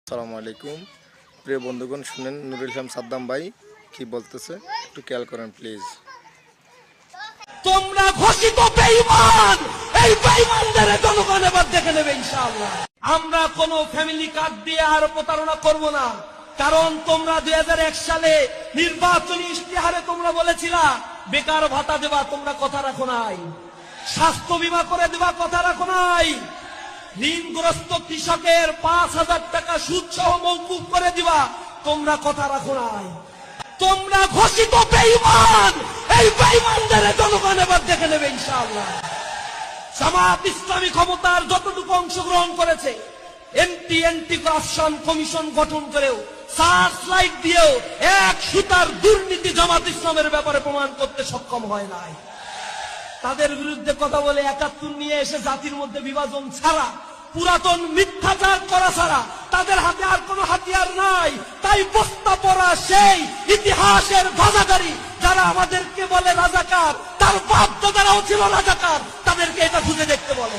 আসসালামু আলাইকুম প্রিয় বন্ধুগণ, শুনেন নুরুল ইসলাম সাদ্দাম ভাই কি বলতেছে, একটু খেয়াল করেন প্লিজ। তোমরা ঘোষিত বেঈমান, এই বেঈমানদের জনগণ এবার দেখে নেবে ইনশাআল্লাহ। আমরা কোনো ফ্যামিলি কার্ড দিয়ে আর প্রতারণা করব না, কারণ তোমরা 2001 সালে নির্বাচনী ইশতেহারে তোমরা বলেছিলা বেকার ভাতা দেবা, তোমরা কথা রাখো নাই। স্বাস্থ্য বীমা করে দেবা, কথা রাখো নাই। ঋণগ্রস্ত কৃষকের 5,000 টাকা সুদ সহ মওকুফ করে দিবা, তোমরা কথা রাখো নাই। তোমরা ঘোষিত বেঈমান, এই বেঈমানদের জনগণ এবার দেখে নেবে ইনশাআল্লাহ। জামাত ইসলামী ক্ষমতার যতটুকু অংশগ্রহণ করেছে, এন্টি করাপশন কমিশন গঠন করেও, সার্চ লাইট দিয়েও এক সুতার দুর্নীতি জামাত ইসলামের ব্যাপারে প্রমাণ করতে সক্ষম হয় নাই। তাদের বিরুদ্ধে কথা বলে 71 নিয়ে এসে জাতির মধ্যে বিভাজন ছাড়া, পুরাতন মিথ্যাচার করা ছাড়া তাদের হাতে আর কোনো হাতিয়ার নাই। তাই বস্তা পড়া সেই ইতিহাসের ভাজাগারি যারা আমাদেরকে বলে রাজাকার, তার বাপ দাদারাও ছিল রাজাকার, তাদেরকে এটা খুঁজে দেখতে বলে।